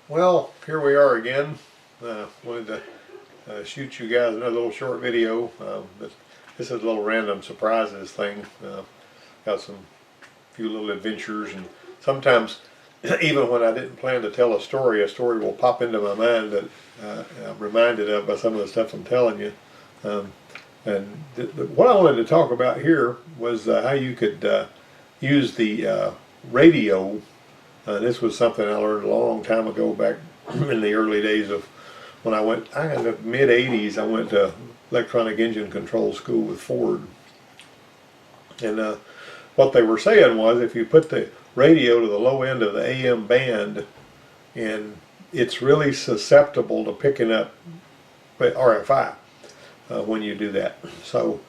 Well, here we are again. Wanted to shoot you guys another little short video. This is a little random surprises thing. Got some few little adventures, and sometimes even when I didn't plan to tell a story will pop into my mind that I'm reminded of by some of the stuff I'm telling you. What I wanted to talk about here was how you could use the radio. This was something I learned a long time ago, back in the early days of when in the mid 80s, I went to electronic engine control school with Ford. And what they were saying was, if you put the radio to the low end of the AM band, and it's really susceptible to picking up RFI when you do that. So,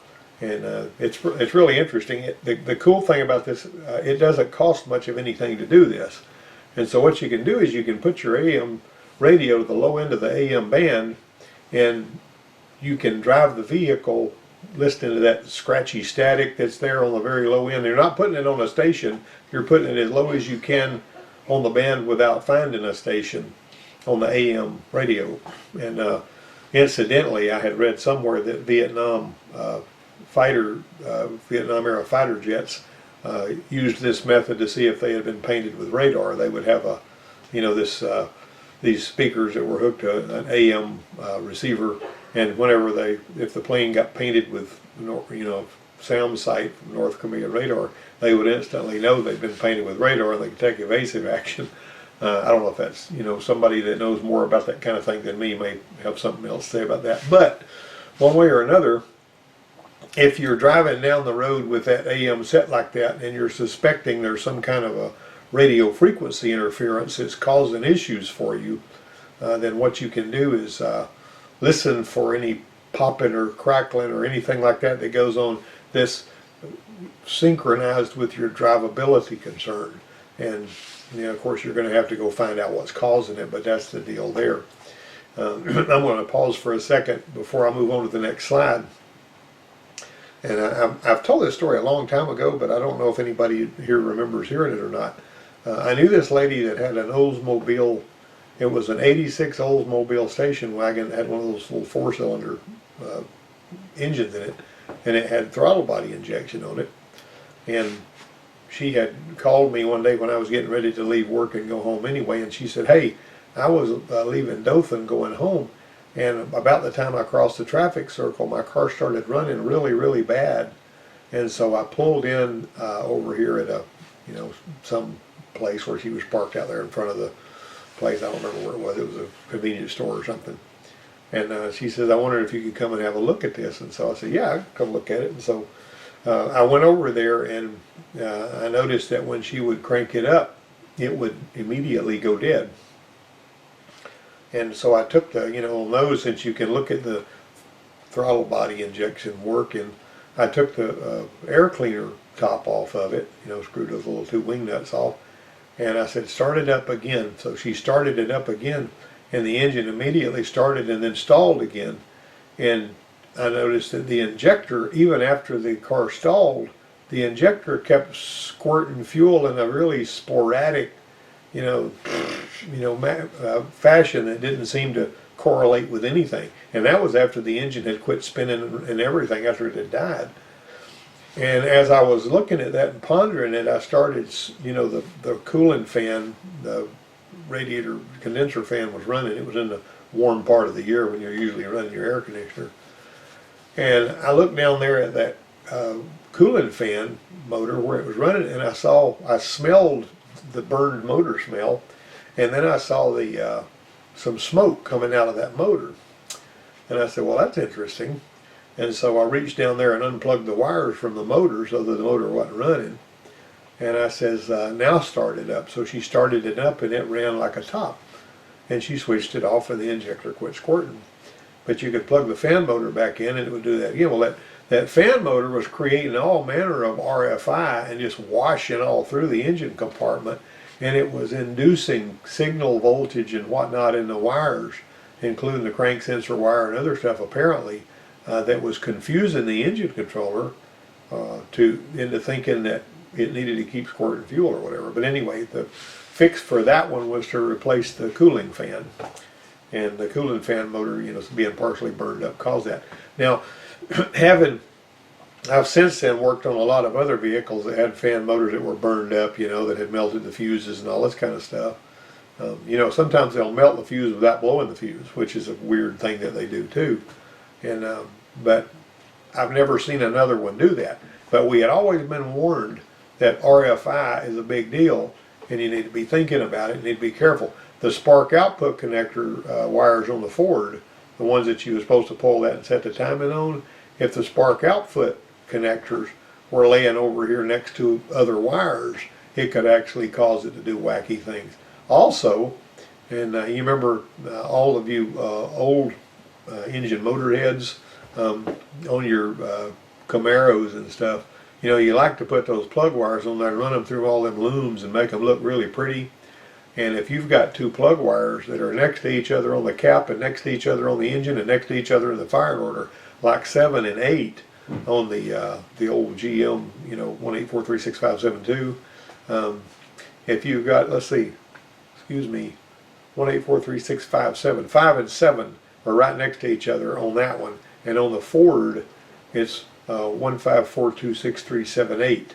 and it's really interesting. The cool thing about this, it doesn't cost much of anything to do this. And so what you can do is you can put your AM radio to the low end of the AM band, and you can drive the vehicle listening to that scratchy static that's there on the very low end. You're not putting it on a station, you're putting it as low as you can on the band without finding a station on the AM radio. And incidentally, I had read somewhere that Vietnam era fighter jets used this method to see if they had been painted with radar. They would have these speakers that were hooked to an AM receiver, and if the plane got painted with sound sight from North Korea radar, they would instantly know they'd been painted with radar, and they could take evasive action. I don't know if that's, somebody that knows more about that kind of thing than me may have something else to say about that. But one way or another, if you're driving down the road with that AM set like that, and you're suspecting there's some kind of a radio frequency interference that's causing issues for you, then what you can do is listen for any popping or crackling or anything like that that goes on that's synchronized with your drivability concern. And of course, you're going to have to go find out what's causing it, but that's the deal there. I'm going to pause for a second before I move on to the next slide. And I've told this story a long time ago, but I don't know if anybody here remembers hearing it or not. I knew this lady that had an Oldsmobile. It was an 86 Oldsmobile station wagon that had one of those little four-cylinder engines in it, and it had throttle body injection on it. And she had called me one day when I was getting ready to leave work and go home anyway, and she said, "Hey, I was leaving Dothan going home, and about the time I crossed the traffic circle, my car started running really, really bad. And so I pulled in over here at some place where she was parked out there in front of the place. I don't remember where it was. It was a convenience store or something. And she says, I wondered if you could come and have a look at this." And so I said, "Yeah, I can come look at it." And so I went over there, and I noticed that when she would crank it up, it would immediately go dead. And so I took the, nose, since you can look at the throttle body injection working, I took the air cleaner top off of it, screwed those little two wing nuts off, and I said, "Start it up again." So she started it up again, and the engine immediately started and then stalled again. And I noticed that the injector, even after the car stalled, the injector kept squirting fuel in a really sporadic, fashion that didn't seem to correlate with anything. And that was after the engine had quit spinning and everything, after it had died. And as I was looking at that and pondering it, I started, the coolant fan, the radiator condenser fan was running. It was in the warm part of the year when you're usually running your air conditioner. And I looked down there at that coolant fan motor where it was running, and I smelled the burned motor smell, and then I saw some smoke coming out of that motor. And I said, "Well, that's interesting." And so I reached down there and unplugged the wires from the motor so that the motor wasn't running. And I says, "Now start it up." So she started it up, and it ran like a top. And she switched it off, and the injector quit squirting. But you could plug the fan motor back in, and it would do that again. Well, that fan motor was creating all manner of RFI and just washing all through the engine compartment, and it was inducing signal voltage and whatnot in the wires, including the crank sensor wire and other stuff apparently, that was confusing the engine controller into thinking that it needed to keep squirting fuel or whatever. But anyway, fix for that one was to replace the cooling fan. And the cooling fan motor, you know, being partially burned up caused that. Now, I've since then worked on a lot of other vehicles that had fan motors that were burned up, you know, that had melted the fuses and all this kind of stuff. You know, sometimes they'll melt the fuse without blowing the fuse, which is a weird thing that they do too. And but I've never seen another one do that. But we had always been warned that RFI is a big deal, and you need to be thinking about it. You need to be careful. The spark output connector wires on the Ford, the ones that you were supposed to pull that and set the timing on, if the spark output connectors were laying over here next to other wires, it could actually cause it to do wacky things. Also, and you remember all of you old engine motor heads on your Camaros and stuff, you know, you like to put those plug wires on there and run them through all them looms and make them look really pretty. And if you've got two plug wires that are next to each other on the cap and next to each other on the engine and next to each other in the firing order, like 7 and 8 on the old GM, you know, 1843652, if you've got, let's see, excuse me, 1843657, 5 and 7 are right next to each other on that one, and on the Ford it's 154263778,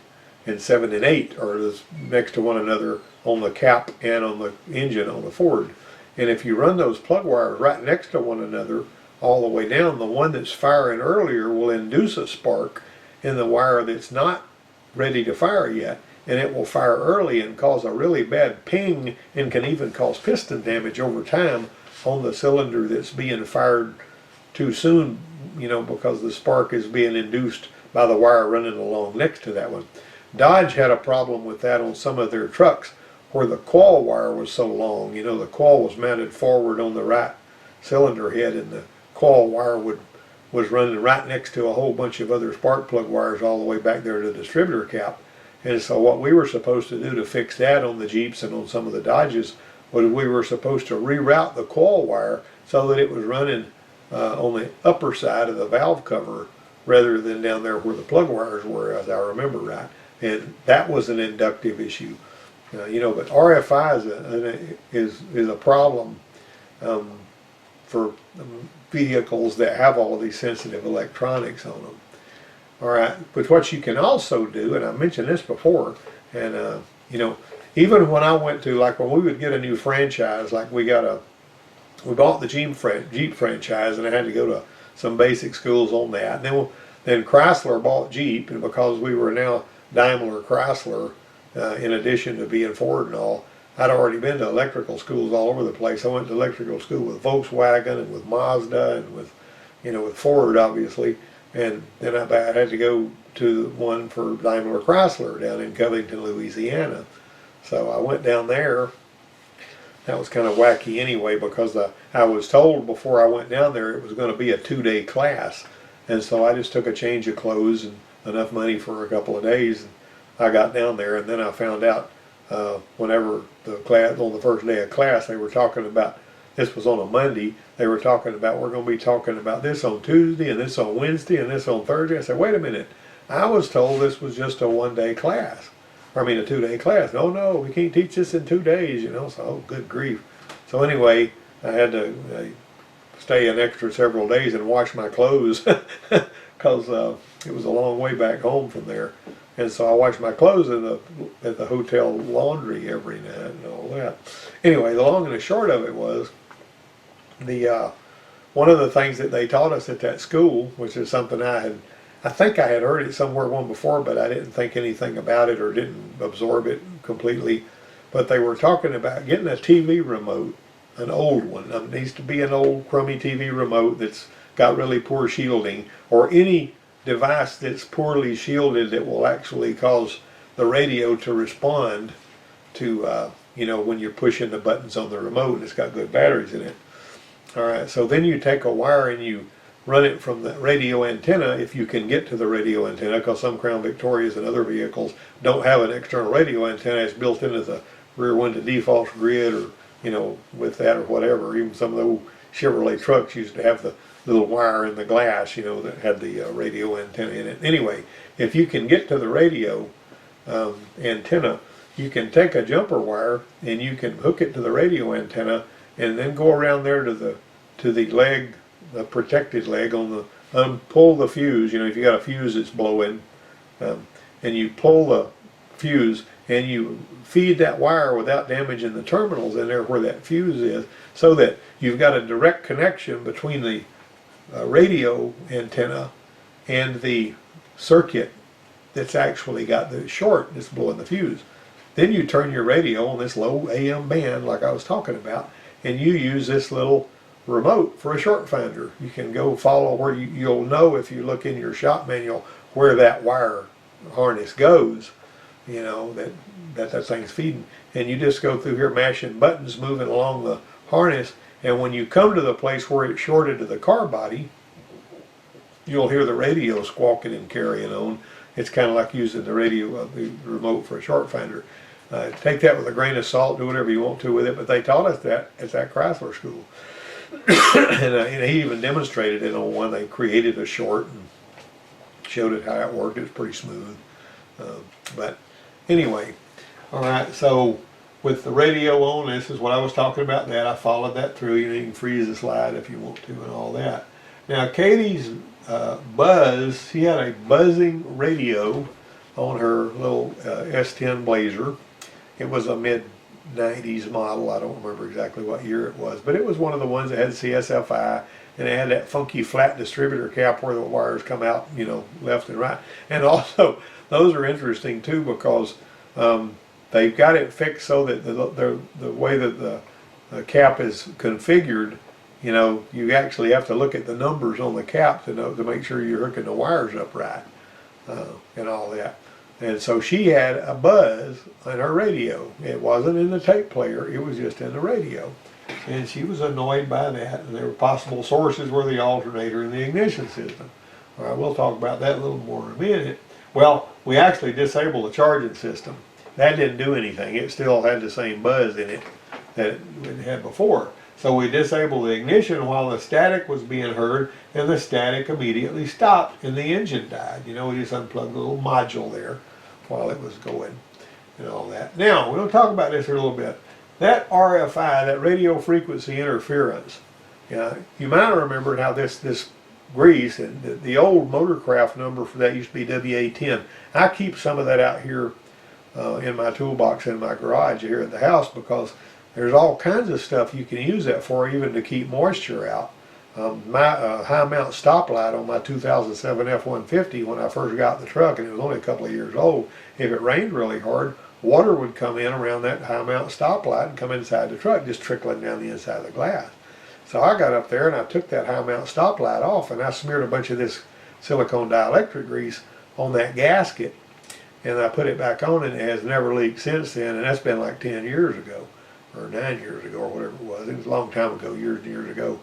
and 7 and 8 are next to one another on the cap and on the engine on the Ford. And if you run those plug wires right next to one another all the way down, the one that's firing earlier will induce a spark in the wire that's not ready to fire yet, and it will fire early and cause a really bad ping, and can even cause piston damage over time on the cylinder that's being fired too soon, you know, because the spark is being induced by the wire running along next to that one. Dodge had a problem with that on some of their trucks where the coil wire was so long. You know, the coil was mounted forward on the right cylinder head, and the coil wire was running right next to a whole bunch of other spark plug wires all the way back there to the distributor cap. And so what we were supposed to do to fix that on the Jeeps and on some of the Dodges was we were supposed to reroute the coil wire so that it was running on the upper side of the valve cover rather than down there where the plug wires were, as I remember right. And that was an inductive issue. You know, but RFI is a problem for vehicles that have all of these sensitive electronics on them. All right, but what you can also do, and I mentioned this before, and you know, even when I went to, like when we would get a new franchise, like we bought the Jeep franchise, and I had to go to some basic schools on that. And then Chrysler bought Jeep, and because we were now Daimler Chrysler, in addition to being Ford and all, I'd already been to electrical schools all over the place. I went to electrical school with Volkswagen and with Mazda and with, you know, with Ford obviously, and then I had to go to one for Daimler Chrysler down in Covington, Louisiana. So I went down there. That was kind of wacky anyway, because I was told before I went down there it was going to be a 2-day class, and so I just took a change of clothes and enough money for a couple of days. And I got down there, and then I found out whenever the class, on the first day of class, they were talking about, this was on a Monday, they were talking about, we're going to be talking about this on Tuesday and this on Wednesday and this on Thursday. I said, wait a minute, I was told this was just a 1-day class. I mean a 2-day class. No, we can't teach this in 2 days, you know. So, oh, good grief. So anyway, I had to stay an extra several days and wash my clothes because it was a long way back home from there. And so I washed my clothes at the hotel laundry every night and all that. Anyway, the long and the short of it was, one of the things that they taught us at that school, which is something I think I had heard it somewhere one before, but I didn't think anything about it or didn't absorb it completely. But they were talking about getting a TV remote, an old one. It needs to be an old crummy TV remote that's got really poor shielding, or any device that's poorly shielded that will actually cause the radio to respond to, you know, when you're pushing the buttons on the remote and it's got good batteries in it. All right, so then you take a wire and you run it from the radio antenna, if you can get to the radio antenna, because some Crown Victorias and other vehicles don't have an external radio antenna. It's built into the rear window defrost grid, or, you know, with that or whatever. Even some of the old Chevrolet trucks used to have the little wire in the glass, you know, that had the radio antenna in it. Anyway, if you can get to the radio antenna, you can take a jumper wire and you can hook it to the radio antenna and then go around there to the leg, the protected leg on the, pull the fuse. You know, if you got a fuse that's blowing, and you pull the fuse and you feed that wire without damaging the terminals in there where that fuse is, so that you've got a direct connection between the radio antenna and the circuit that's actually got the short that's blowing the fuse. Then you turn your radio on this low AM band like I was talking about, and you use this little remote for a short finder. You can go follow where you'll know if you look in your shop manual where that wire harness goes, you know, that thing's feeding. And you just go through here mashing buttons, moving along the harness, and when you come to the place where it's shorted to the car body, you'll hear the radio squawking and carrying on. It's kind of like using the radio, the remote for a short finder. Take that with a grain of salt, do whatever you want to with it, but they taught us that at that Chrysler school. And he even demonstrated it on one. They created a short and showed it how it worked. It was pretty smooth. But anyway, all right, so with the radio on, this is what I was talking about, that I followed that through. You know, you can freeze the slide if you want to and all that. Now Katie's Buzz, she had a buzzing radio on her little S10 Blazer. It was a mid-90s model. I don't remember exactly what year it was, but it was one of the ones that had CSFI, and it had that funky flat distributor cap where the wires come out, you know, left and right. And also, those are interesting too, because they've got it fixed so that the way that the cap is configured, you know, you actually have to look at the numbers on the cap to know, to make sure you're hooking the wires up right, and all that. And so she had a buzz in her radio. It wasn't in the tape player, it was just in the radio. And she was annoyed by that, and there were possible sources were the alternator and the ignition system. All right, we'll talk about that a little more in a minute. Well, we actually disabled the charging system. That didn't do anything. It still had the same buzz in it that it had before. So we disabled the ignition while the static was being heard, and the static immediately stopped and the engine died. You know, we just unplugged the little module there while it was going and all that. Now, we'll talk about this here a little bit. That RFI, that radio frequency interference, you might have remembered how this grease, and the old Motorcraft number for that used to be WA10. I keep some of that out here in my toolbox in my garage here at the house, because there's all kinds of stuff you can use that for, even to keep moisture out. My high mount stoplight on my 2007 F-150, when I first got the truck, and it was only a couple of years old, if it rained really hard, water would come in around that high mount stoplight and come inside the truck, just trickling down the inside of the glass. So I got up there and I took that high mount stoplight off, and I smeared a bunch of this silicone dielectric grease on that gasket, and I put it back on, and it has never leaked since then, and that's been like 10 years ago, or 9 years ago, or whatever it was. It was a long time ago, years and years ago.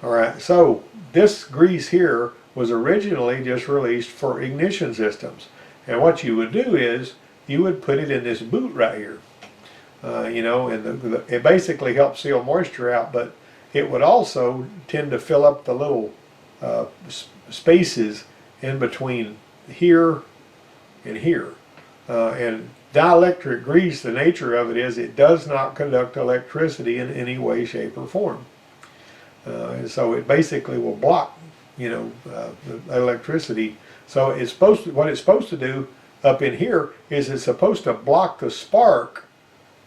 All right, so this grease here was originally just released for ignition systems, and what you would do is you would put it in this boot right here, you know, and it basically helps seal moisture out, but it would also tend to fill up the little spaces in between here and here. And dielectric grease, the nature of it is it does not conduct electricity in any way, shape, or form. And so it basically will block, you know, the electricity. So it's supposed to, what it's supposed to do up in here is it's supposed to block the spark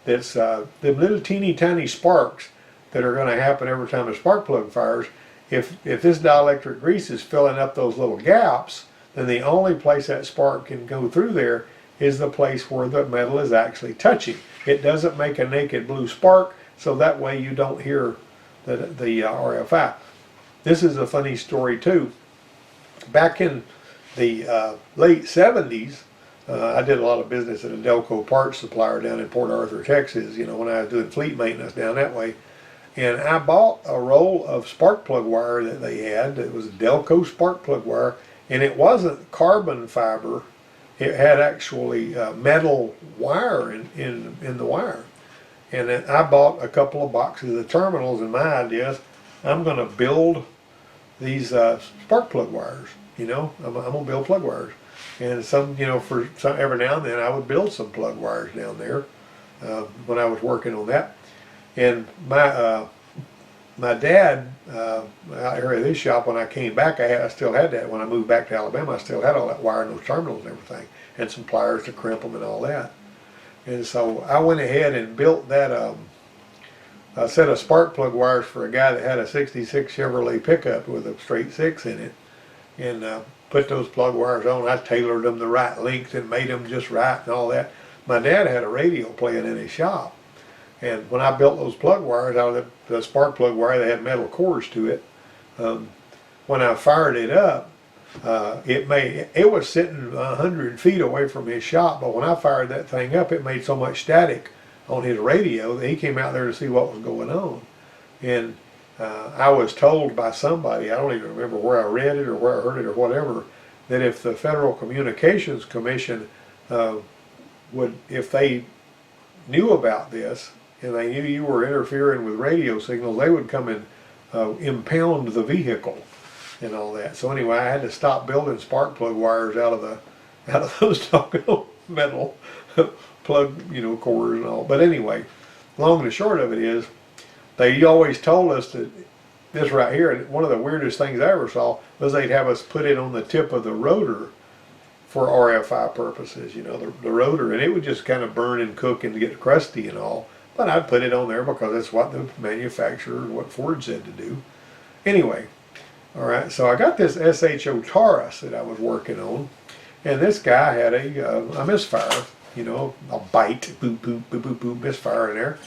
that's the little teeny tiny sparks that are going to happen every time a spark plug fires. If this dielectric grease is filling up those little gaps, then the only place that spark can go through there is the place where the metal is actually touching. It doesn't make a naked blue spark, so that way you don't hear the RFI. This is a funny story too. Back in the late 70s, I did a lot of business at a Delco parts supplier down in Port Arthur, Texas, you know, when I was doing fleet maintenance down that way. And I bought a roll of spark plug wire that they had. It was Delco spark plug wire, and it wasn't carbon fiber. It had actually metal wire in the wire. And then I bought a couple of boxes of terminals, and my idea is I'm going to build these spark plug wires. You know, I'm going to build plug wires. And for some, every now and then I would build some plug wires down there when I was working on that. And my dad, out here at this shop, when I came back, I still had that. When I moved back to Alabama, I still had all that wire and those terminals and everything, and some pliers to crimp them and all that. And so I went ahead and built that a set of spark plug wires for a guy that had a '66 Chevrolet pickup with a straight 6 in it, and put those plug wires on. I tailored them the right length and made them just right and all that. My dad had a radio playing in his shop, and when I built those plug wires out of the spark plug wire, they had metal cores to it. When I fired it up, it was sitting 100 feet away from his shop, but when I fired that thing up, it made so much static on his radio that he came out there to see what was going on. And I was told by somebody, I don't even remember where I read it or where I heard it or whatever, that if the Federal Communications Commission if they knew about this and they knew you were interfering with radio signals, they would come and impound the vehicle and all that. So anyway, I had to stop building spark plug wires out of those doggone metal plug, cores and all. But anyway, long and the short of it is, they always told us that this right here, and one of the weirdest things I ever saw was they'd have us put it on the tip of the rotor for RFI purposes, the rotor, and it would just kind of burn and cook and get crusty and all. But I'd put it on there because that's what the manufacturer, what Ford said to do. Anyway, all right, so I got this SHO Taurus that I was working on, and this guy had a misfire, a bite, boop, boop, boop, boop, boop, misfire in there.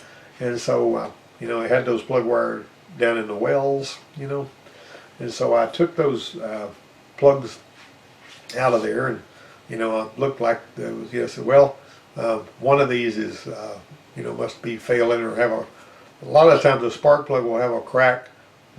And so, it had those plug wires down in the wells, and so I took those plugs out of there, and, it looked like there was, yes, well, one of these is, must be failing or have a lot of times the spark plug will have a crack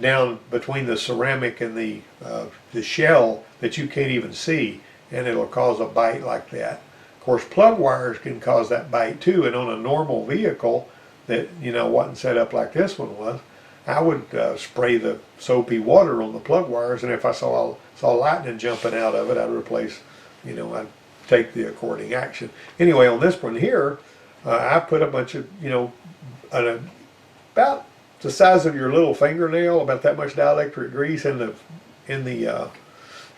down between the ceramic and the shell that you can't even see, and it'll cause a bite like that. Of course, plug wires can cause that bite too, and on a normal vehicle that wasn't set up like this one was, I would spray the soapy water on the plug wires, and if I saw lightning jumping out of it, I'd replace, I'd take the according action. Anyway, on this one here, I put a bunch of, about the size of your little fingernail, about that much dielectric grease in the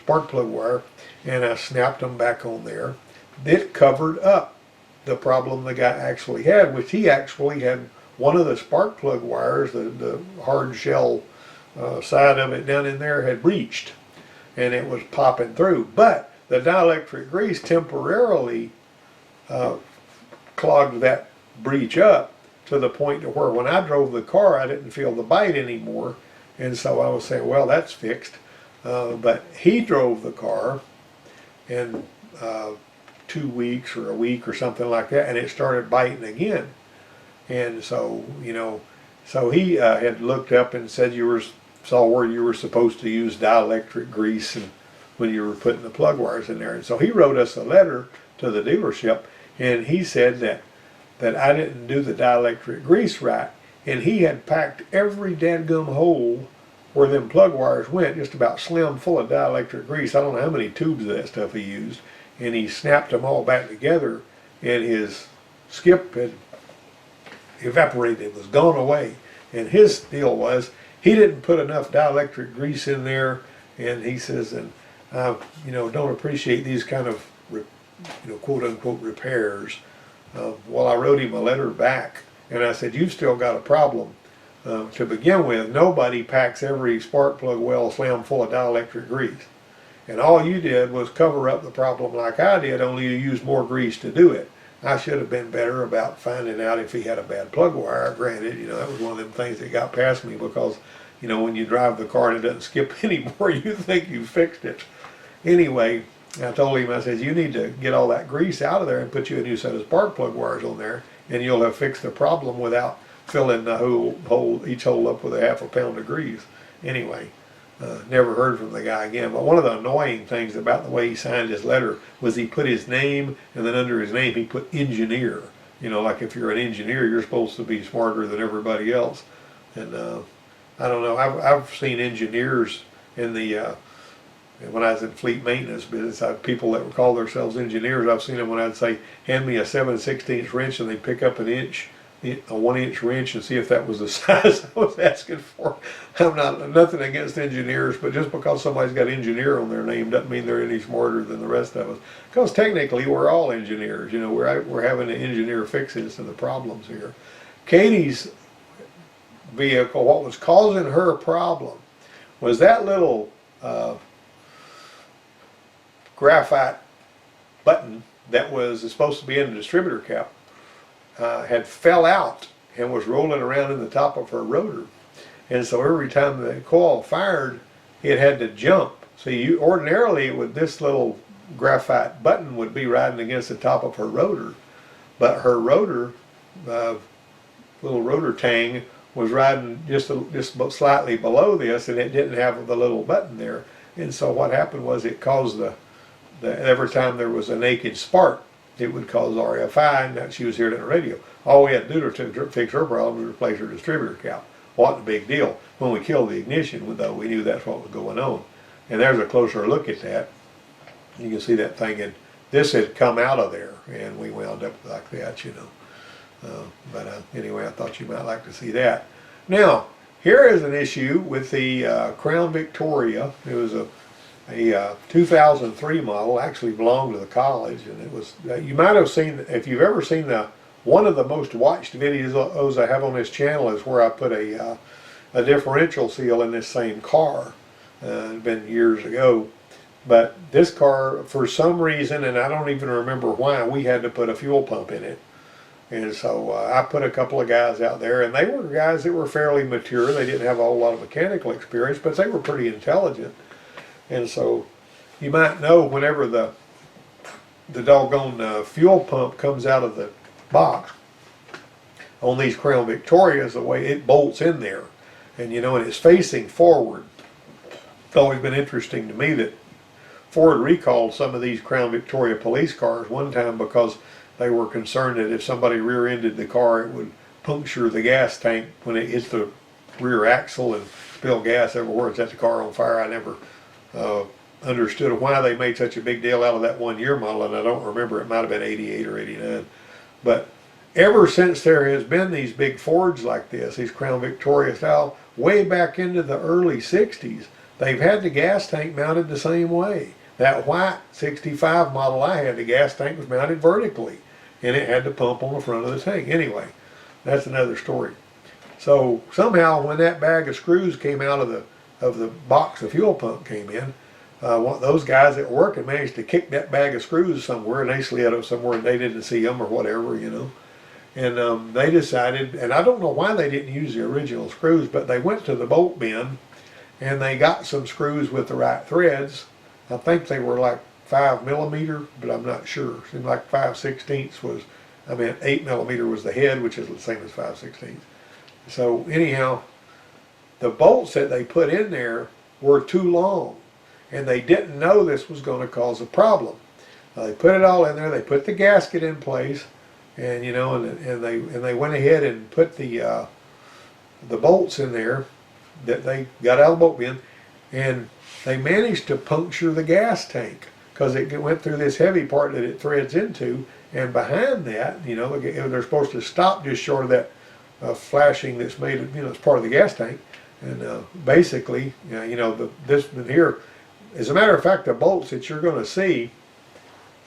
spark plug wire, and I snapped them back on there. It covered up the problem the guy actually had, which he actually had one of the spark plug wires, the hard shell side of it down in there had breached, and it was popping through. But the dielectric grease temporarily clogged that breach up to the point to where when I drove the car, I didn't feel the bite anymore. And so I was saying, well, that's fixed. But he drove the car, and 2 weeks or a week or something like that, and it started biting again. And so, so he had looked up and said saw where you were supposed to use dielectric grease and when you were putting the plug wires in there. And so he wrote us a letter to the dealership, and he said that I didn't do the dielectric grease right, and he had packed every dadgum hole where them plug wires went, just about slim full of dielectric grease. I don't know how many tubes of that stuff he used, and he snapped them all back together, and his skip had evaporated, it was gone away. And his deal was he didn't put enough dielectric grease in there, and he says, and don't appreciate these kind of quote unquote repairs. Well, I wrote him a letter back, and I said, you've still got a problem. To begin with, nobody packs every spark plug well slam full of dielectric grease, and all you did was cover up the problem like I did, only you used more grease to do it. I should have been better about finding out if he had a bad plug wire. Granted, that was one of them things that got past me because, when you drive the car and it doesn't skip anymore, you think you fixed it. Anyway, I told him, I said, you need to get all that grease out of there and put you a new set of spark plug wires on there, and you'll have fixed the problem without filling the each hole up with a half a pound of grease. Anyway, never heard from the guy again. But one of the annoying things about the way he signed his letter was he put his name, and then under his name he put engineer. Like if you're an engineer, you're supposed to be smarter than everybody else. And I don't know, I've seen engineers in the And when I was in fleet maintenance business, I had people that would call themselves engineers. I've seen them when I'd say, hand me a 7/16 wrench, and they'd pick up an inch, a 1-inch wrench, and see if that was the size I was asking for. I'm not, nothing against engineers, but just because somebody's got engineer on their name doesn't mean they're any smarter than the rest of us. Because technically we're all engineers, you know, we're having to engineer fixes to the problems here. Katie's vehicle, what was causing her a problem was that little graphite button that was supposed to be in the distributor cap had fell out and was rolling around in the top of her rotor. And so every time the coil fired, it had to jump. So ordinarily this little graphite button would be riding against the top of her rotor, but her rotor, little rotor tang, was riding just slightly below this, and it didn't have the little button there. And so what happened was it caused every time there was a naked spark, it would cause RFI, and that she was hearing it on the radio. All we had to do to fix her problem was replace her distributor cap. Wasn't a big deal. When we killed the ignition, though, we knew that's what was going on. And there's a closer look at that. You can see that thing, and this had come out of there, and we wound up like that, you know. Anyway, I thought you might like to see that. Now, here is an issue with the Crown Victoria. It was a 2003 model, actually belonged to the college, and it was, you might have seen, if you've ever seen one of the most watched videos I have on this channel is where I put a differential seal in this same car. It's been years ago. But this car, for some reason, and I don't even remember why, we had to put a fuel pump in it. And so I put a couple of guys out there, and they were guys that were fairly mature. They didn't have a whole lot of mechanical experience, but they were pretty intelligent. And so you might know whenever the doggone fuel pump comes out of the box on these Crown Victorias, the way it bolts in there, and you know, and it's facing forward. It's always been interesting to me that Ford recalled some of these Crown Victoria police cars one time because they were concerned that if somebody rear-ended the car, it would puncture the gas tank when it hits the rear axle and spill gas everywhere and set the car on fire. I never understood why they made such a big deal out of that 1-year model, and I don't remember, it might have been 88 or 89. But ever since there has been these big Fords like this, these Crown Victoria style, way back into the early 60s, they've had the gas tank mounted the same way. That white 65 model I had, the gas tank was mounted vertically, and it had to pump on the front of the tank. Anyway, that's another story. So somehow when that bag of screws came out of the box the fuel pump came in, those guys that were working managed to kick that bag of screws somewhere, and they slid up somewhere and they didn't see them or whatever, you know. And they decided, and I don't know why they didn't use the original screws, but they went to the bolt bin and they got some screws with the right threads. I think they were like 5mm, but I'm not sure. It seemed like 5/16 was, 8mm was the head, which is the same as 5/16. So anyhow, the bolts that they put in there were too long, and they didn't know this was going to cause a problem. They put it all in there. They put the gasket in place, and you know, and they went ahead and put the bolts in there that they got out of the bolt bin, and they managed to puncture the gas tank because it went through this heavy part that it threads into, and behind that, you know, they're supposed to stop just short of that flashing that's made, you know, it's part of the gas tank, and basically, you know, this here, as a matter of fact, the bolts that you're going to see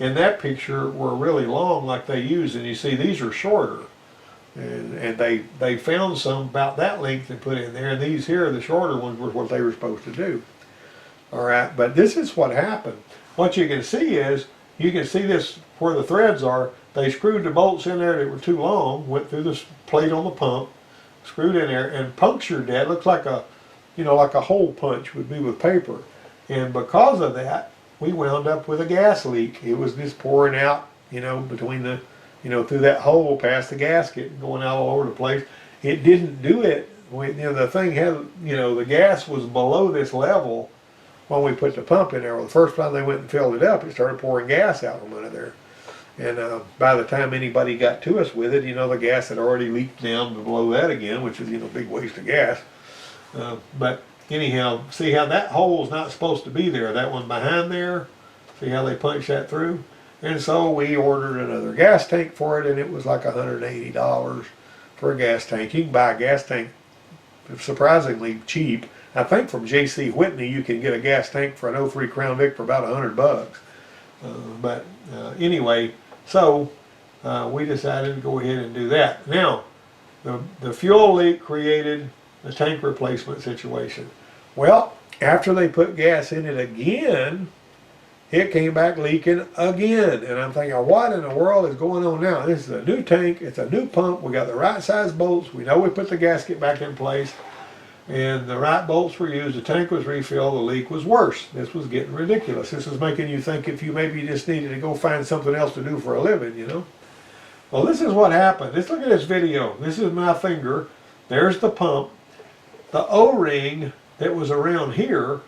in that picture were really long, like they use, and you see these are shorter, and they found some about that length and put in there, and these here, the shorter ones, were what they were supposed to do. All right, but this is what happened. What you can see is, you can see this where the threads are. They screwed the bolts in there that were too long, went through this plate on the pump, screwed in there, and punctured that. Looks like a, you know, like a hole punch would be with paper. And because of that, we wound up with a gas leak. It was just pouring out, you know, between the, you know, through that hole past the gasket, going out all over the place. It didn't do it when, you know, the thing had, you know, the gas was below this level when we put the pump in there. Well, the first time they went and filled it up, it started pouring gas out from under there. And by the time anybody got to us with it, you know, the gas had already leaked down below that again, which is, you know, a big waste of gas. But anyhow, see how that hole's not supposed to be there, that one behind there, see how they punched that through? And so we ordered another gas tank for it, and it was like $180 for a gas tank. You can buy a gas tank surprisingly cheap. I think from J.C. Whitney you can get a gas tank for an '03 Crown Vic for about $100. But anyway, so we decided to go ahead and do that. Now, the fuel leak created a tank replacement situation. Well, after they put gas in it again, it came back leaking again. And I'm thinking, what in the world is going on now? This is a new tank, it's a new pump, we got the right size bolts, we know we put the gasket back in place, and the right bolts were used, the tank was refilled, the leak was worse. This was getting ridiculous. This was making you think if you maybe just needed to go find something else to do for a living, you know. Well, this is what happened. Let's look at this video. This is my finger. There's the pump. The O-ring that was around here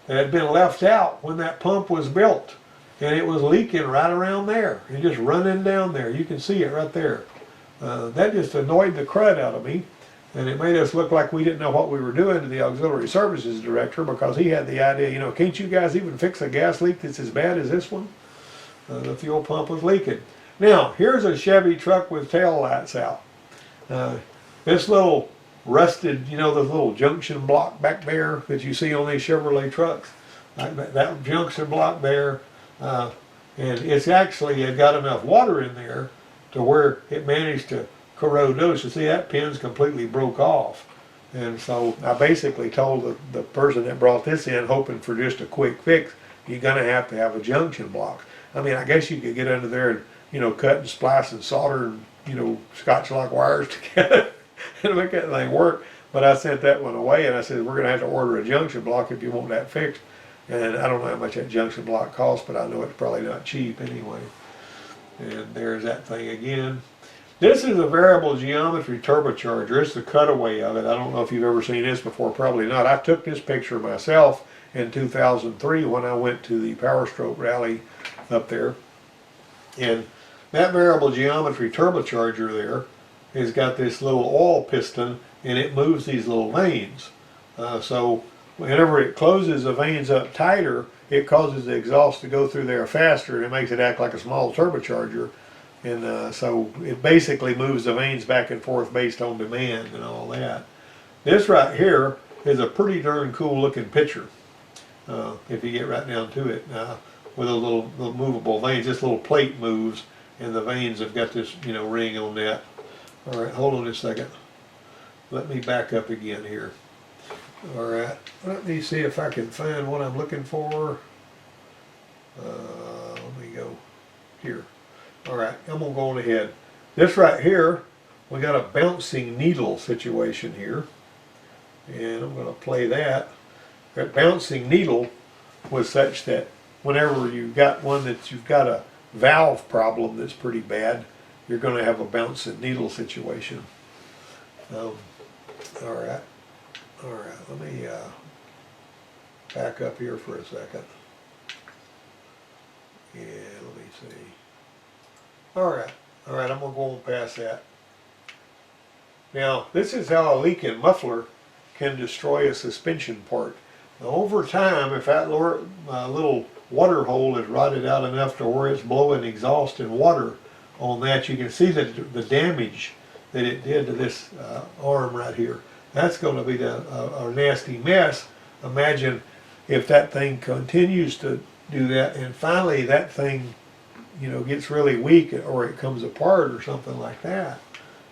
had been left out when that pump was built, and it was leaking right around there and just running down there. You can see it right there. That just annoyed the crud out of me, and it made us look like we didn't know what we were doing to the auxiliary services director, because he had the idea, you know, can't you guys even fix a gas leak that's as bad as this one? The fuel pump was leaking. Now, here's a Chevy truck with tail lights out. This little rusted, you know, the little junction block back there that you see on these Chevrolet trucks, like that junction block there, and it's actually had got enough water in there to where it managed to corrode those. You see, that pin's completely broke off. And so I basically told the person that brought this in, hoping for just a quick fix, you're going to have a junction block. I mean, I guess you could get under there and, you know, cut and splice and solder and, you know, scotch-lock wires together and make that thing work. But I sent that one away, and I said, we're going to have to order a junction block if you want that fixed. And I don't know how much that junction block costs, but I know it's probably not cheap anyway. And there's that thing again. This is a variable geometry turbocharger. It's the cutaway of it. I don't know if you've ever seen this before, probably not. I took this picture myself in 2003 when I went to the Power Stroke rally up there. And that variable geometry turbocharger there has got this little oil piston, and it moves these little vanes. So whenever it closes the vanes up tighter, it causes the exhaust to go through there faster, and it makes it act like a small turbocharger. And so it basically moves the vanes back and forth based on demand and all that. This right here is a pretty darn cool looking picture, if you get right down to it, with a little movable vanes. This little plate moves, and the vanes have got this, you know, ring on that. All right, hold on a second. Let me back up again here. All right, let me see if I can find what I'm looking for. Let me go here. All right, I'm gonna go on ahead. This right here, we got a bouncing needle situation here, and I'm gonna play that. That bouncing needle was such that whenever you've got one that you've got a valve problem that's pretty bad, you're going to have a bouncing needle situation. All right, let me back up here for a second. Yeah, let me see. All right, I'm going to go on past that. Now, this is how a leaking muffler can destroy a suspension part. Now, over time, if that little water hole is rotted out enough to where it's blowing exhaust and water on that, you can see that the damage that it did to this arm right here. That's going to be a nasty mess. Imagine if that thing continues to do that, and finally that thing, you know, gets really weak, or it comes apart or something like that.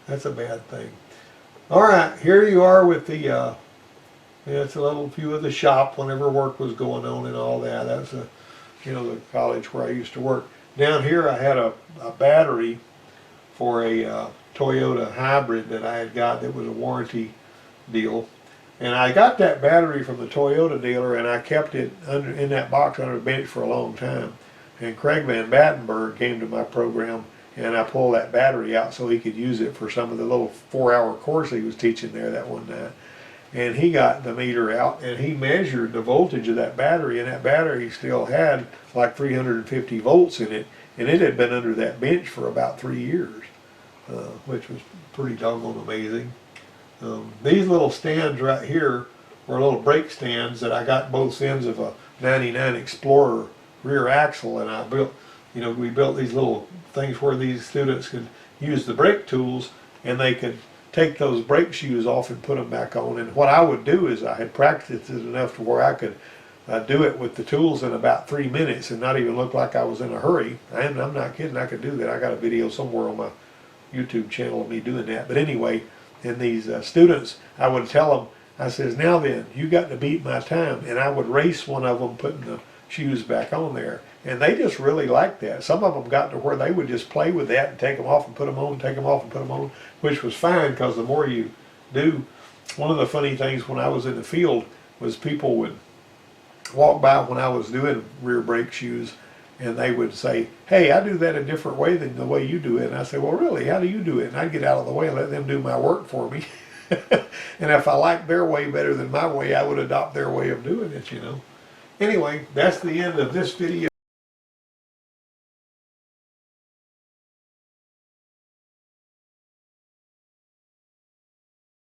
That's a bad thing. All right, here you are with the it's a little view of the shop whenever work was going on and all that. That's the college where I used to work. Down here I had a battery for a Toyota hybrid that I had got that was a warranty deal. And I got that battery from the Toyota dealer, and I kept it in that box under the bench for a long time. And Craig Van Battenberg came to my program, and I pulled that battery out so he could use it for some of the little 4-hour course he was teaching there that one night. And he got the meter out, and he measured the voltage of that battery, and that battery still had like 350 volts in it, and it had been under that bench for about 3 years, which was pretty doggone amazing. These little stands right here were little brake stands that I got both ends of a 99 Explorer rear axle, and I built, you know, we built these little things where these students could use the brake tools and they could take those brake shoes off and put them back on. And what I would do is I had practiced it enough to where I could do it with the tools in about 3 minutes and not even look like I was in a hurry. I'm not kidding, I could do that. I got a video somewhere on my YouTube channel of me doing that. But anyway, and these students, I would tell them, I says, now then, you got to beat my time. And I would race one of them putting the shoes back on there. And they just really liked that. Some of them got to where they would just play with that and take them off and put them on, take them off and put them on, which was fine because the more you do. One of the funny things when I was in the field was people would walk by when I was doing rear brake shoes, and they would say, hey, I do that a different way than the way you do it. And I say, well, really, how do you do it? And I'd get out of the way and let them do my work for me. And if I liked their way better than my way, I would adopt their way of doing it, you know. Anyway, that's the end of this video.